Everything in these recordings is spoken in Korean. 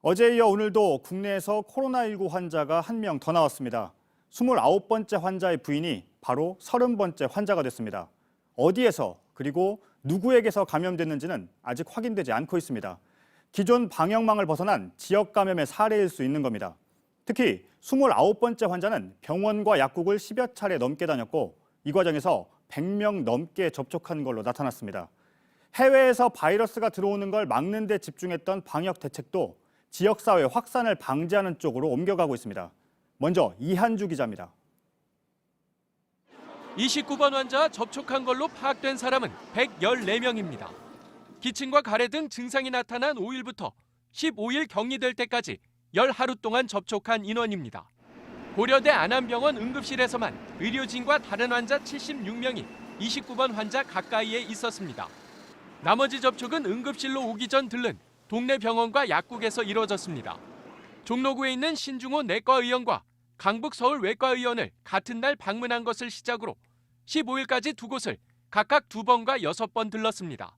어제에 이어 오늘도 국내에서 코로나19 환자가 한 명 더 나왔습니다. 29번째 환자의 부인이 바로 30번째 환자가 됐습니다. 어디에서 그리고 누구에게서 감염됐는지는 아직 확인되지 않고 있습니다. 기존 방역망을 벗어난 지역 감염의 사례일 수 있는 겁니다. 특히 29번째 환자는 병원과 약국을 10여 차례 넘게 다녔고 이 과정에서 100명 넘게 접촉한 걸로 나타났습니다. 해외에서 바이러스가 들어오는 걸 막는 데 집중했던 방역 대책도 지역사회 확산을 방지하는 쪽으로 옮겨가고 있습니다. 먼저 이한주 기자입니다. 29번 환자와 접촉한 걸로 파악된 사람은 114명입니다. 기침과 가래 등 증상이 나타난 5일부터 15일 격리될 때까지 10하루 동안 접촉한 인원입니다. 고려대 안암병원 응급실에서만 의료진과 다른 환자 76명이 29번 환자 가까이에 있었습니다. 나머지 접촉은 응급실로 오기 전 들른 동네 병원과 약국에서 이뤄졌습니다. 종로구에 있는 신중호 내과의원과 강북 서울외과의원을 같은 날 방문한 것을 시작으로 15일까지 두 곳을 각각 2번과 6번 들렀습니다.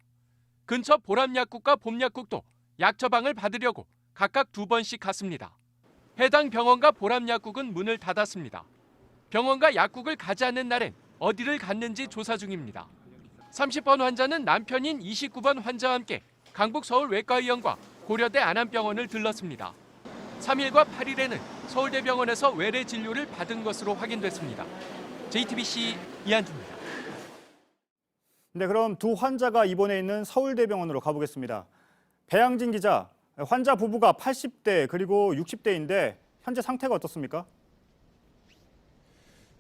근처 보람약국과 봄약국도 약 처방을 받으려고 각각 2번씩 갔습니다. 해당 병원과 보람약국은 문을 닫았습니다. 병원과 약국을 가지 않는 날엔 어디를 갔는지 조사 중입니다. 30번 환자는 남편인 29번 환자와 함께 강북 서울외과의원과 고려대 안암병원을 들렀습니다. 3일과 8일에는 서울대병원에서 외래 진료를 받은 것으로 확인됐습니다. JTBC 이한주입니다. 네, 그럼 두 환자가 입원해 있는 서울대병원으로 가보겠습니다. 배양진 기자, 환자 부부가 80대 그리고 60대인데 현재 상태가 어떻습니까?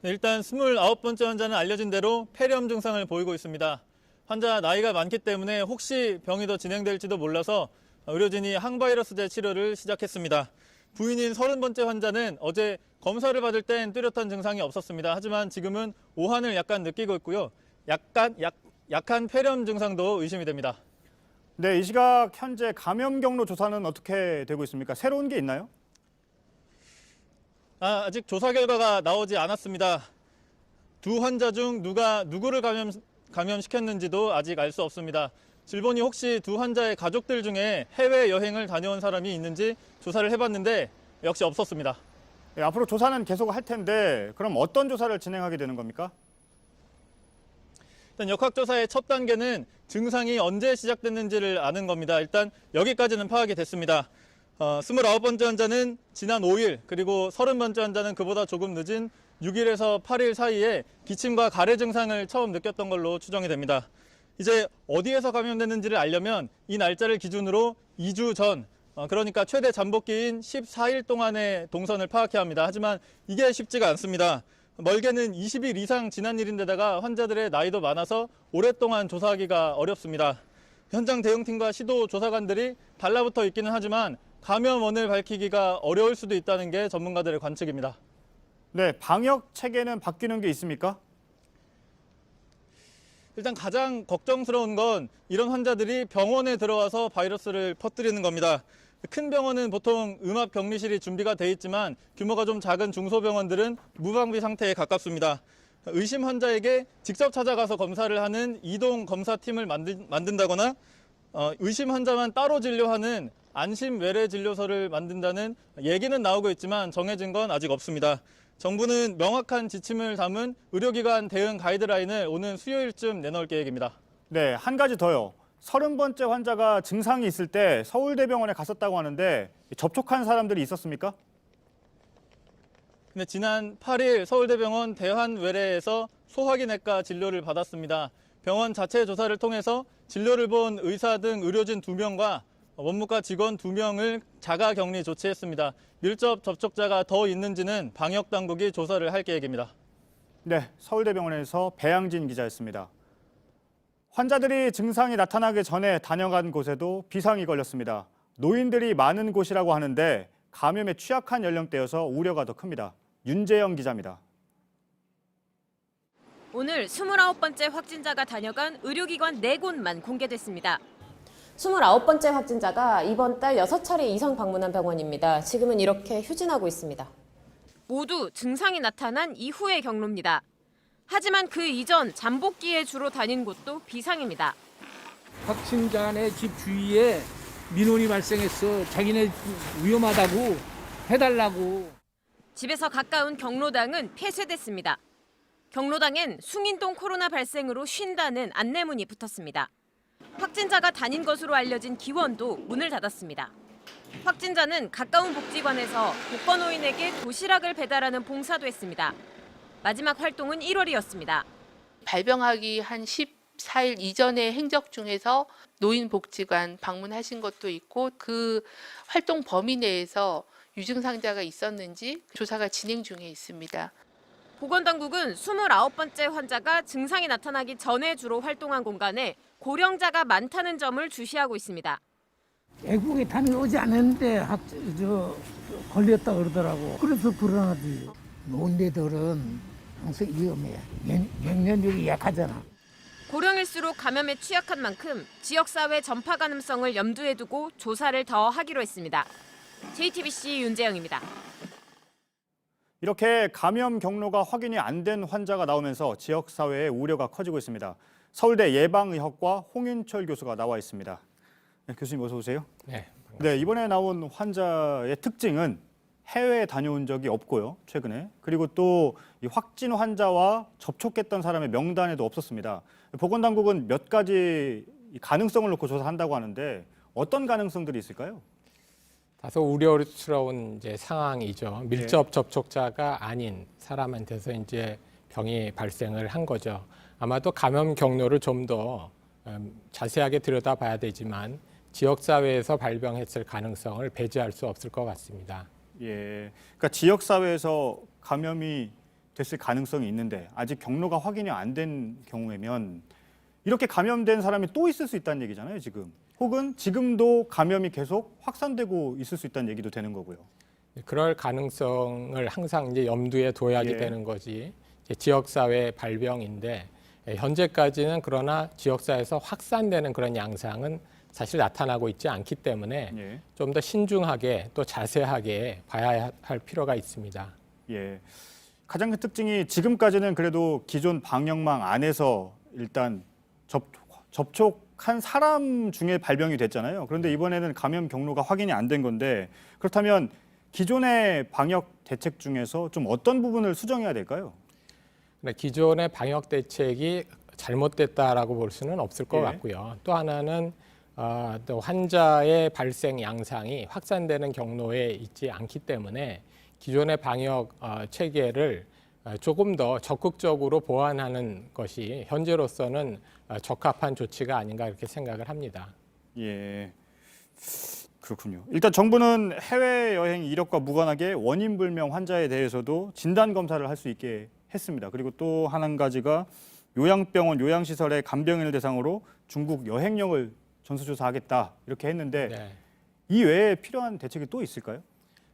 네, 일단 29번째 환자는 알려진 대로 폐렴 증상을 보이고 있습니다. 환자 나이가 많기 때문에 혹시 병이 더 진행될지도 몰라서 의료진이 항바이러스제 치료를 시작했습니다. 부인인 30번째 환자는 어제 검사를 받을 땐 뚜렷한 증상이 없었습니다. 하지만 지금은 오한을 약간 느끼고 있고요. 약한 폐렴 증상도 의심이 됩니다. 네, 이 시각 현재 감염 경로 조사는 어떻게 되고 있습니까? 새로운 게 있나요? 아직 조사 결과가 나오지 않았습니다. 두 환자 중 누가 누구를 감염시켰는지도 아직 알 수 없습니다. 질본이 혹시 두 환자의 가족들 중에 해외 여행을 다녀온 사람이 있는지 조사를 해봤는데 역시 없었습니다. 네, 앞으로 조사는 계속 할 텐데 그럼 어떤 조사를 진행하게 되는 겁니까? 일단 역학조사의 첫 단계는 증상이 언제 시작됐는지를 아는 겁니다. 일단 여기까지는 파악이 됐습니다. 29번째 환자는 지난 5일, 그리고 30번째 환자는 그보다 조금 늦은 6일에서 8일 사이에 기침과 가래 증상을 처음 느꼈던 걸로 추정이 됩니다. 이제 어디에서 감염됐는지를 알려면 이 날짜를 기준으로 2주 전, 그러니까 최대 잠복기인 14일 동안의 동선을 파악해야 합니다. 하지만 이게 쉽지가 않습니다. 멀게는 20일 이상 지난 일인데다가 환자들의 나이도 많아서 오랫동안 조사하기가 어렵습니다. 현장 대응팀과 시도 조사관들이 달라붙어 있기는 하지만 감염원을 밝히기가 어려울 수도 있다는 게 전문가들의 관측입니다. 네, 방역 체계는 바뀌는 게 있습니까? 일단 가장 걱정스러운 건 이런 환자들이 병원에 들어와서 바이러스를 퍼뜨리는 겁니다. 큰 병원은 보통 음압 격리실이 준비가 돼 있지만 규모가 좀 작은 중소병원들은 무방비 상태에 가깝습니다. 의심 환자에게 직접 찾아가서 검사를 하는 이동 검사팀을 만든다거나 의심 환자만 따로 진료하는 안심 외래 진료소를 만든다는 얘기는 나오고 있지만 정해진 건 아직 없습니다. 정부는 명확한 지침을 담은 의료기관 대응 가이드라인을 오는 수요일쯤 내놓을 계획입니다. 네, 한 가지 더요. 30번째 환자가 증상이 있을 때 서울대병원에 갔었다고 하는데 접촉한 사람들이 있었습니까? 근데 지난 8일 서울대병원 대한외래에서 소화기내과 진료를 받았습니다. 병원 자체 조사를 통해서 진료를 본 의사 등 의료진 2명과 원무과 직원 2명을 자가 격리 조치했습니다. 밀접 접촉자가 더 있는지는 방역당국이 조사를 할 계획입니다. 네, 서울대병원에서 배양진 기자였습니다. 환자들이 증상이 나타나기 전에 다녀간 곳에도 비상이 걸렸습니다. 노인들이 많은 곳이라고 하는데 감염에 취약한 연령대여서 우려가 더 큽니다. 윤재영 기자입니다. 오늘 29번째 확진자가 다녀간 의료기관 4곳만 공개됐습니다. 29번째 확진자가 이번 달 6차례 이상 방문한 병원입니다. 지금은 이렇게 휴진하고 있습니다. 모두 증상이 나타난 이후의 경로입니다. 하지만 그 이전 잠복기에 주로 다닌 곳도 비상입니다. 확진자의 집 주위에 민원이 발생했어. 자기네 위험하다고 해달라고. 집에서 가까운 경로당은 폐쇄됐습니다. 경로당엔 숭인동 코로나 발생으로 쉰다는 안내문이 붙었습니다. 확진자가 다닌 것으로 알려진 기원도 문을 닫았습니다. 확진자는 가까운 복지관에서 독거노인에게 도시락을 배달하는 봉사도 했습니다. 마지막 활동은 1월이었습니다. 발병하기 한 14일 이전의 행적 중에서 노인복지관 방문하신 것도 있고 그 활동 범위 내에서 유증상자가 있었는지 조사가 진행 중에 있습니다. 보건당국은 29번째 환자가 증상이 나타나기 전에 주로 활동한 공간에 고령자가 많다는 점을 주시하고 있습니다. 외국에 다녀오지 않았는데 걸렸다 그러더라고. 그래서 불안하지. 노인네들은 항상 위험해. 면역력이 약하잖아. 고령일수록 감염에 취약한 만큼 지역사회 전파 가능성을 염두에 두고 조사를 더 하기로 했습니다. JTBC 윤재영입니다. 이렇게 감염 경로가 확인이 안 된 환자가 나오면서 지역사회의 우려가 커지고 있습니다. 서울대 예방의학과 홍윤철 교수가 나와 있습니다. 네, 교수님 어서 오세요. 네. 네, 이번에 나온 환자의 특징은 해외에 다녀온 적이 없고요, 최근에. 그리고 또 이 확진 환자와 접촉했던 사람의 명단에도 없었습니다. 보건당국은 몇 가지 가능성을 놓고 조사한다고 하는데 어떤 가능성들이 있을까요? 다소 우려스러운 이제 상황이죠. 밀접 접촉자가 아닌 사람한테서 이제 병이 발생을 한 거죠. 아마도 감염 경로를 좀 더 자세하게 들여다봐야 되지만 지역사회에서 발병했을 가능성을 배제할 수 없을 것 같습니다. 예, 그러니까 지역사회에서 감염이 됐을 가능성이 있는데 아직 경로가 확인이 안 된 경우에면 이렇게 감염된 사람이 또 있을 수 있다는 얘기잖아요, 지금. 혹은 지금도 감염이 계속 확산되고 있을 수 있다는 얘기도 되는 거고요. 그럴 가능성을 항상 이제 염두에 둬야지 되는 거지. 지역사회 발병인데 현재까지는 그러나 지역사회에서 확산되는 그런 양상은 사실 나타나고 있지 않기 때문에 좀 더 신중하게 또 자세하게 봐야 할 필요가 있습니다. 예, 가장 큰 특징이 지금까지는 그래도 기존 방역망 안에서 일단 접촉한 사람 중에 발병이 됐잖아요. 그런데 이번에는 감염 경로가 확인이 안 된 건데 그렇다면 기존의 방역 대책 중에서 좀 어떤 부분을 수정해야 될까요? 기존의 방역 대책이 잘못됐다라고 볼 수는 없을 것 같고요. 또 하나는 또 환자의 발생 양상이 확산되는 경로에 있지 않기 때문에 기존의 방역 체계를 조금 더 적극적으로 보완하는 것이 현재로서는 적합한 조치가 아닌가 이렇게 생각을 합니다. 예, 그렇군요. 일단 정부는 해외여행 이력과 무관하게 원인 불명 환자에 대해서도 진단 검사를 할 수 있게 했습니다. 그리고 또 한 가지가 요양병원, 요양시설의 간병인을 대상으로 중국 여행력을 전수조사하겠다 이렇게 했는데 이 외에 필요한 대책이 또 있을까요?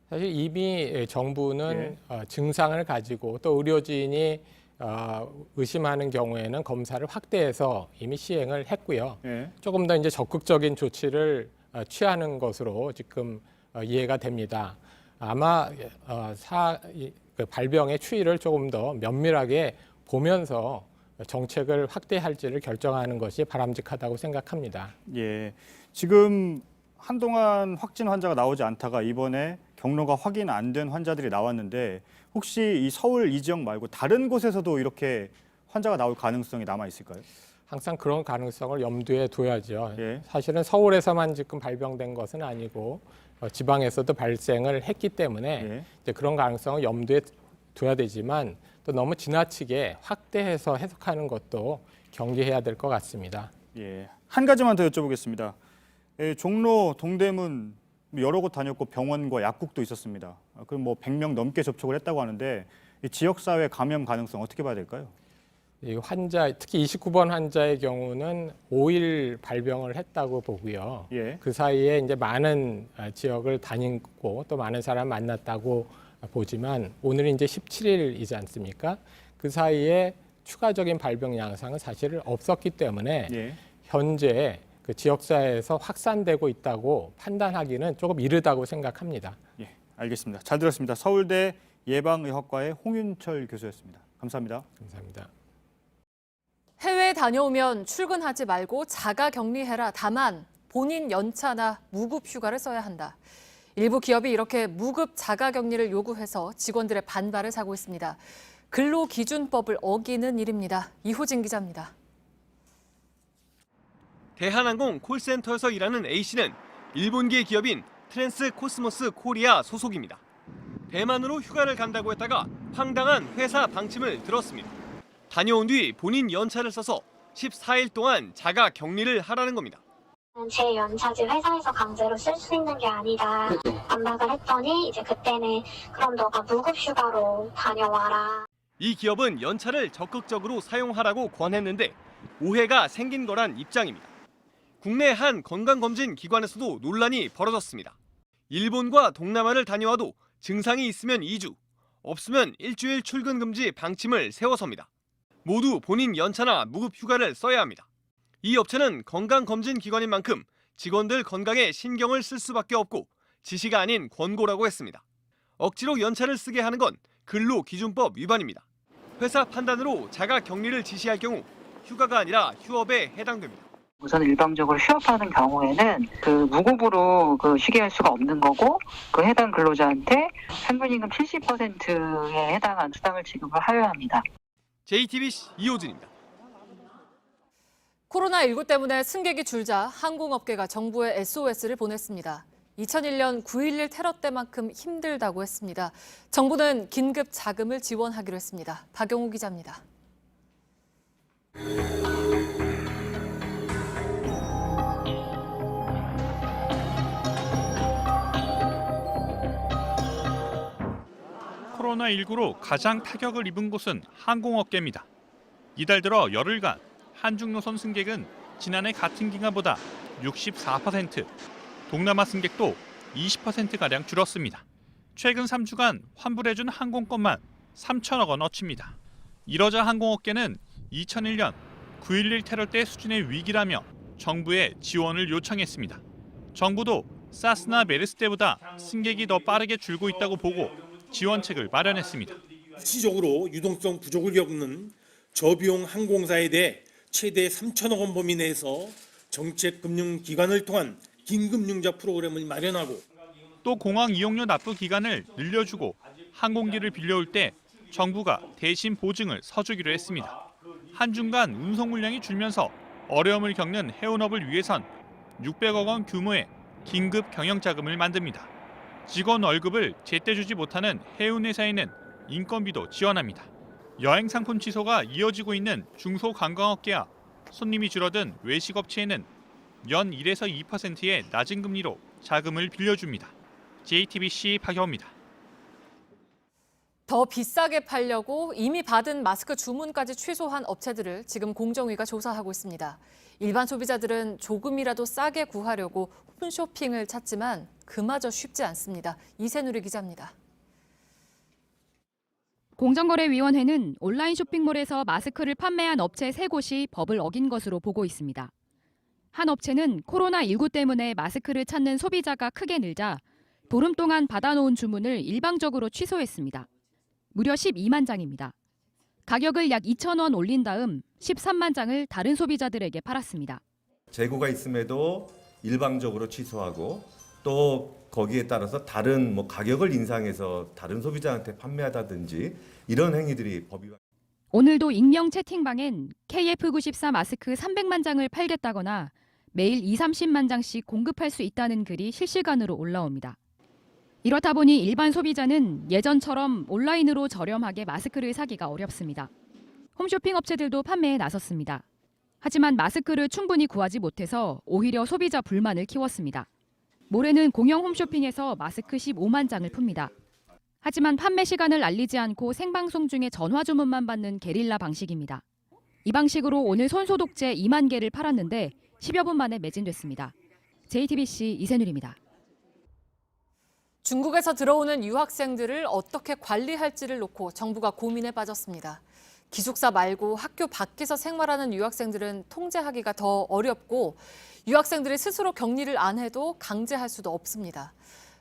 사실 이미 정부는 증상을 가지고 또 의료진이 의심하는 경우에는 검사를 확대해서 이미 시행을 했고요. 조금 더 이제 적극적인 조치를 취하는 것으로 지금 이해가 됩니다. 아마 그 발병의 추이를 조금 더 면밀하게 보면서 정책을 확대할지를 결정하는 것이 바람직하다고 생각합니다. 예, 지금 한동안 확진 환자가 나오지 않다가 이번에 경로가 확인 안 된 환자들이 나왔는데 혹시 이 서울 이 지역 말고 다른 곳에서도 이렇게 환자가 나올 가능성이 남아 있을까요? 항상 그런 가능성을 염두에 둬야죠. 사실은 서울에서만 지금 발병된 것은 아니고 지방에서도 발생을 했기 때문에 이제 그런 가능성을 염두에 둬야 되지만 또 너무 지나치게 확대해서 해석하는 것도 경계해야 될 것 같습니다. 예, 한 가지만 더 여쭤보겠습니다. 종로, 동대문 여러 곳 다녔고 병원과 약국도 있었습니다. 그럼 뭐 100명 넘게 접촉을 했다고 하는데 이 지역사회 감염 가능성 어떻게 봐야 될까요? 이 환자, 특히 29번 환자의 경우는 5일 발병을 했다고 보고요. 그 사이에 이제 많은 지역을 다니고 또 많은 사람 만났다고 보지만 오늘이 이제 17일이지 않습니까? 그 사이에 추가적인 발병 양상은 사실 없었기 때문에 현재 그 지역사회에서 확산되고 있다고 판단하기는 조금 이르다고 생각합니다. 예, 알겠습니다. 잘 들었습니다. 서울대 예방의학과의 홍윤철 교수였습니다. 감사합니다. 감사합니다. 해외 다녀오면 출근하지 말고 자가 격리해라. 다만 본인 연차나 무급 휴가를 써야 한다. 일부 기업이 이렇게 무급 자가격리를 요구해서 직원들의 반발을 사고 있습니다. 근로기준법을 어기는 일입니다. 이호진 기자입니다. 대한항공 콜센터에서 일하는 A씨는 일본계 기업인 트랜스 코스모스 코리아 소속입니다. 대만으로 휴가를 간다고 했다가 황당한 회사 방침을 들었습니다. 다녀온 뒤 본인 연차를 써서 14일 동안 자가 격리를 하라는 겁니다. 제 연차지 회사에서 강제로 쓸 수 있는 게 아니다. 반박을 했더니 이제 그때는 그럼 너가 무급 휴가로 다녀와라. 이 기업은 연차를 적극적으로 사용하라고 권했는데 오해가 생긴 거란 입장입니다. 국내 한 건강검진 기관에서도 논란이 벌어졌습니다. 일본과 동남아를 다녀와도 증상이 있으면 2주, 없으면 일주일 출근 금지 방침을 세워섭니다. 모두 본인 연차나 무급 휴가를 써야 합니다. 이 업체는 건강검진 기관인 만큼 직원들 건강에 신경을 쓸 수밖에 없고 지시가 아닌 권고라고 했습니다. 억지로 연차를 쓰게 하는 건 근로기준법 위반입니다. 회사 판단으로 자가 격리를 지시할 경우 휴가가 아니라 휴업에 해당됩니다. 우선 일방적으로 휴업하는 경우에는 그 무급으로 쉬게 할 수가 없는 거고 그 해당 근로자한테 평균임금 70%에 해당한 수당을 지급을 하여야 합니다. JTBC 이호진입니다. 코로나19 때문에 승객이 줄자 항공업계가 정부에 SOS를 보냈습니다. 2001년 9.11 테러 때만큼 힘들다고 했습니다. 정부는 긴급 자금을 지원하기로 했습니다. 박영우 기자입니다. 코로나19로 가장 타격을 입은 곳은 항공업계입니다. 이달 들어 열흘간 한중 노선 승객은 지난해 같은 기간보다 64%, 동남아 승객도 20%가량 줄었습니다. 최근 3주간 환불해준 항공권만 3천억 원 어칩니다. 이러자 항공업계는 2001년 9.11 테러 때 수준의 위기라며 정부에 지원을 요청했습니다. 정부도 사스나 메르스 때보다 승객이 더 빠르게 줄고 있다고 보고 지원책을 마련했습니다. 시적으로 유동성 부족을 겪는 저비용 항공사에 대해 최대 3천억 원 범위 내에서 정책금융기관을 통한 긴급융자 프로그램을 마련하고 또 공항 이용료 납부 기간을 늘려주고 항공기를 빌려올 때 정부가 대신 보증을 서주기로 했습니다. 한중간 운송 물량이 줄면서 어려움을 겪는 해운업을 위해선 600억 원 규모의 긴급 경영자금을 만듭니다. 직원 월급을 제때 주지 못하는 해운회사에는 인건비도 지원합니다. 여행 상품 취소가 이어지고 있는 중소관광업계와 손님이 줄어든 외식업체에는 연 1에서 2%의 낮은 금리로 자금을 빌려줍니다. JTBC 박영우입니다. 더 비싸게 팔려고 이미 받은 마스크 주문까지 취소한 업체들을 지금 공정위가 조사하고 있습니다. 일반 소비자들은 조금이라도 싸게 구하려고 홈쇼핑을 찾지만 그마저 쉽지 않습니다. 이세누리 기자입니다. 공정거래위원회는 온라인 쇼핑몰에서 마스크를 판매한 업체 3곳이 법을 어긴 것으로 보고 있습니다. 한 업체는 코로나19 때문에 마스크를 찾는 소비자가 크게 늘자 보름 동안 받아놓은 주문을 일방적으로 취소했습니다. 무려 12만 장입니다. 가격을 약 2,000원 올린 다음 13만 장을 다른 소비자들에게 팔았습니다. 재고가 있음에도 일방적으로 취소하고 또 거기에 따라서 다른 가격을 인상해서 다른 소비자한테 판매하다든지 이런 행위들이 법이 오늘도 익명 채팅방엔 KF94 마스크 300만 장을 팔겠다거나 매일 20-30만 장씩 공급할 수 있다는 글이 실시간으로 올라옵니다. 이렇다 보니 일반 소비자는 예전처럼 온라인으로 저렴하게 마스크를 사기가 어렵습니다. 홈쇼핑 업체들도 판매에 나섰습니다. 하지만 마스크를 충분히 구하지 못해서 오히려 소비자 불만을 키웠습니다. 모레는 공영 홈쇼핑에서 마스크 15만 장을 풉니다. 하지만 판매 시간을 알리지 않고 생방송 중에 전화 주문만 받는 게릴라 방식입니다. 이 방식으로 오늘 손소독제 2만 개를 팔았는데 10여 분 만에 매진됐습니다. JTBC 이세누리입니다. 중국에서 들어오는 유학생들을 어떻게 관리할지를 놓고 정부가 고민에 빠졌습니다. 기숙사 말고 학교 밖에서 생활하는 유학생들은 통제하기가 더 어렵고 유학생들이 스스로 격리를 안 해도 강제할 수도 없습니다.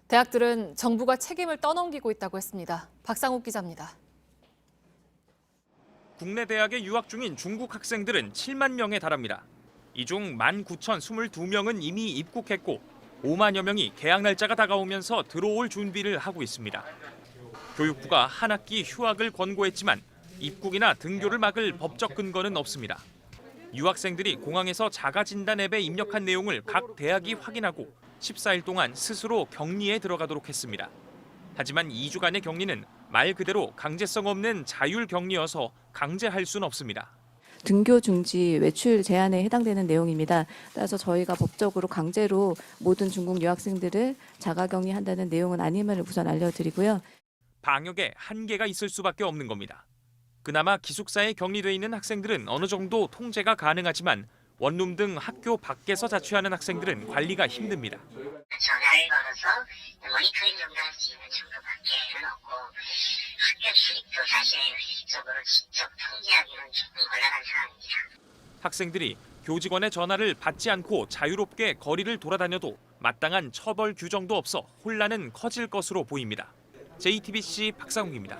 대학들은 정부가 책임을 떠넘기고 있다고 했습니다. 박상욱 기자입니다. 국내 대학에 유학 중인 중국 학생들은 7만 명에 달합니다. 이 중 19,022명은 이미 입국했고 5만여 명이 개학 날짜가 다가오면서 들어올 준비를 하고 있습니다. 교육부가 한 학기 휴학을 권고했지만 입국이나 등교를 막을 법적 근거는 없습니다. 유학생들이 공항에서 자가진단 앱에 입력한 내용을 각 대학이 확인하고 14일 동안 스스로 격리에 들어가도록 했습니다. 하지만 2주간의 격리는 말 그대로 강제성 없는 자율 격리여서 강제할 수는 없습니다. 등교 중지, 외출 제한에 해당되는 내용입니다. 따라서 저희가 법적으로 강제로 모든 중국 유학생들을 자가격리한다는 내용은 아님을 우선 알려드리고요. 방역에 한계가 있을 수밖에 없는 겁니다. 그나마 기숙사에 격리돼 있는 학생들은 어느 정도 통제가 가능하지만 원룸 등 학교 밖에서 자취하는 학생들은 관리가 힘듭니다. 전화를 걸어서 모니터링 정도 할 수 있는 정도밖에는 없고 학교 출입도 사실 실질적으로 직접 통제하기는 조금 곤란한 상황입니다. 학생들이 교직원의 전화를 받지 않고 자유롭게 거리를 돌아다녀도 마땅한 처벌 규정도 없어 혼란은 커질 것으로 보입니다. JTBC 박상욱입니다.